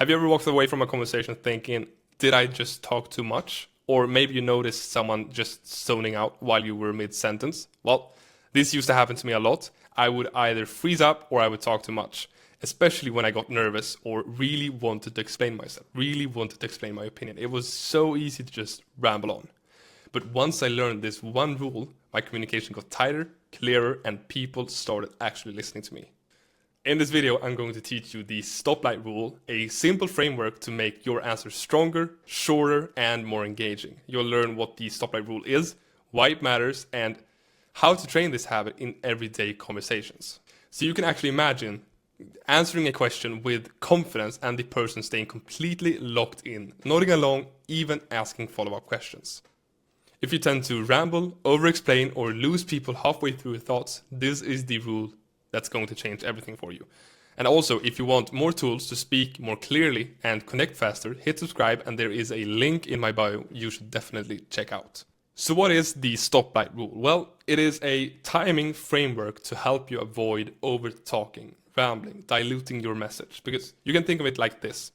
Have you ever walked away from a conversation thinking, did I just talk too much? Or maybe you noticed someone just zoning out while you were mid-sentence? Well, this used to happen to me a lot. I would either freeze up or I would talk too much, especially when I got nervous or really wanted to explain myself, really wanted to explain my opinion. It was so easy to just ramble on. But once I learned this one rule, my communication got tighter, clearer, and people started actually listening to me. In this video, I'm going to teach you the Stoplight Rule, a simple framework to make your answers stronger, shorter, and more engaging. You'll learn what the Stoplight Rule is, why it matters, and how to train this habit in everyday conversations. So you can actually imagine answering a question with confidence and the person staying completely locked in, nodding along, even asking follow-up questions. If you tend to ramble, over-explain, or lose people halfway through your thoughts, this is the rule that's going to change everything for you. And also, if you want more tools to speak more clearly and connect faster, hit subscribe, and there is a link in my bio you should definitely check out. So what is the Stoplight Rule? Well, it is a timing framework to help you avoid over-talking, rambling, diluting your message. Because you can think of it like this.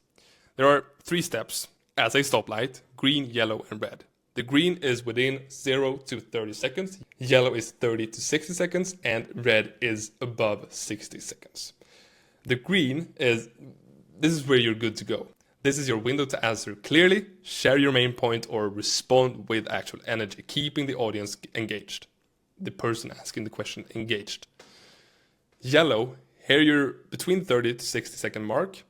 There are 3 steps as a stoplight: green, yellow, and red. The green is within 0 to 30 seconds, yellow is 30 to 60 seconds, and red is above 60 seconds. The green this is where you're good to go. This is your window to answer clearly, share your main point, or respond with actual energy, keeping the audience engaged. The person asking the question engaged. Yellow, here you're between 30 to 60 second mark.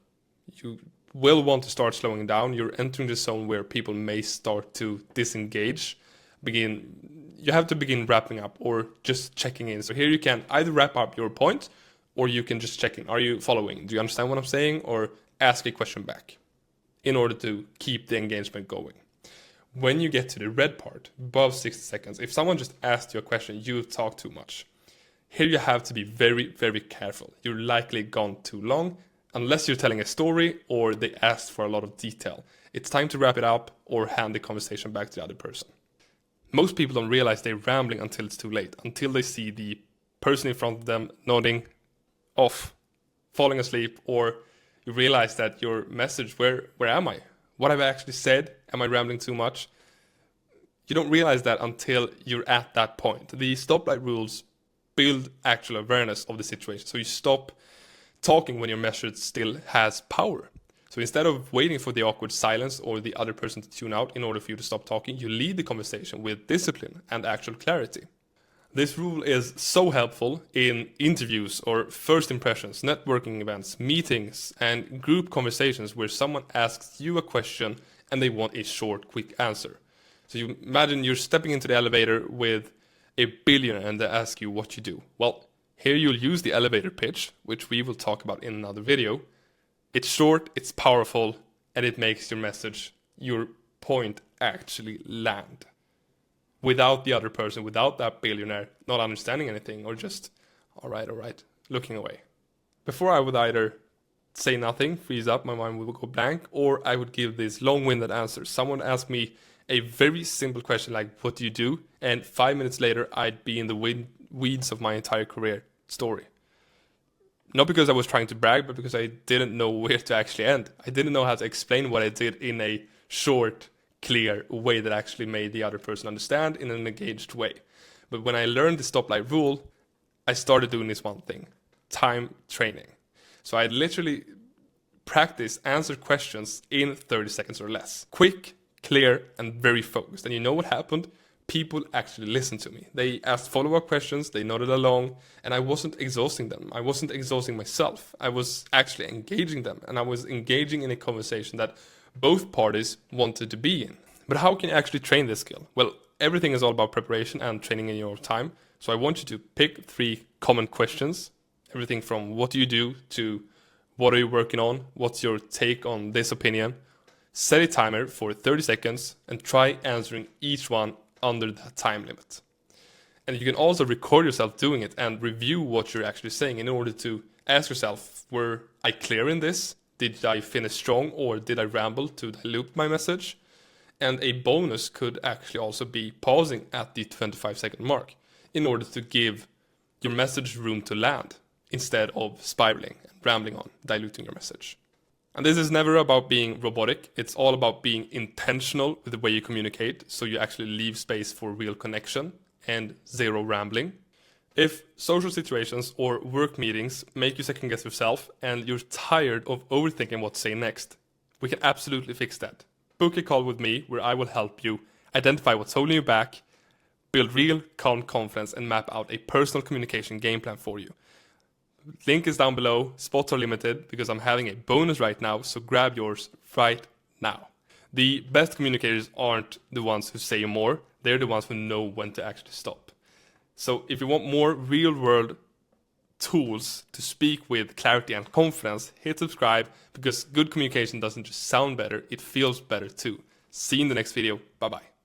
You will want to start slowing down. You're entering the zone where people may start to disengage. You have to begin wrapping up or just checking in. So here you can either wrap up your point or you can just check in. Are you following? Do you understand what I'm saying? Or ask a question back in order to keep the engagement going. When you get to the red part, above 60 seconds, if someone just asked you a question, you've talked too much. Here you have to be very, very careful. You're likely gone too long, unless you're telling a story or they asked for a lot of detail. It's time to wrap it up or hand the conversation back to the other person. Most people don't realize they're rambling until it's too late, until they see the person in front of them nodding off, falling asleep, or you realize that your message, where am I? What have I actually said? Am I rambling too much? You don't realize that until you're at that point. The stoplight rules build actual awareness of the situation. So you stop talking when your message still has power. So instead of waiting for the awkward silence or the other person to tune out in order for you to stop talking, you lead the conversation with discipline and actual clarity. This rule is so helpful in interviews or first impressions, networking events, meetings, and group conversations where someone asks you a question and they want a short, quick answer. So you imagine you're stepping into the elevator with a billionaire and they ask you what you do. Well, here you'll use the elevator pitch, which we will talk about in another video. It's short, it's powerful, and it makes your message, your point, actually land. Without the other person, without that billionaire not understanding anything or just, all right, looking away. Before I would either say nothing, freeze up, my mind would go blank, or I would give this long-winded answer. Someone asked me a very simple question like, what do you do? And 5 minutes later, I'd be in the weeds of my entire career story. Not because I was trying to brag, but because I didn't know where to actually end. I didn't know how to explain what I did in a short, clear way that actually made the other person understand in an engaged way. But when I learned the stoplight rule, I started doing this one thing: time training. So I literally practice answer questions in 30 seconds or less. Quick, clear, and very focused. And you know what happened? People actually listened to me. They asked follow-up questions, they nodded along, and I wasn't exhausting them. I wasn't exhausting myself. I was actually engaging them, and I was engaging in a conversation that both parties wanted to be in. But how can you actually train this skill? Well, everything is all about preparation and training in your time. So I want you to pick 3 common questions. Everything from what do you do to what are you working on? What's your take on this opinion? Set a timer for 30 seconds and try answering each one under that time limit. And you can also record yourself doing it and review what you're actually saying in order to ask yourself, were I clear in this? Did I finish strong, or did I ramble to dilute my message? And a bonus could actually also be pausing at the 25-second mark in order to give your message room to land instead of spiraling and rambling on, diluting your message. And this is never about being robotic. It's all about being intentional with the way you communicate, so you actually leave space for real connection and zero rambling. If social situations or work meetings make you second guess yourself and you're tired of overthinking what to say next, we can absolutely fix that. Book a call with me where I will help you identify what's holding you back, build real, calm confidence, and map out a personal communication game plan for you. Link is down below. Spots are limited because I'm having a bonus right now, so grab yours right now. The best communicators aren't the ones who say more, they're the ones who know when to actually stop. So if you want more real-world tools to speak with clarity and confidence, hit subscribe, because good communication doesn't just sound better, it feels better too. See you in the next video. Bye bye.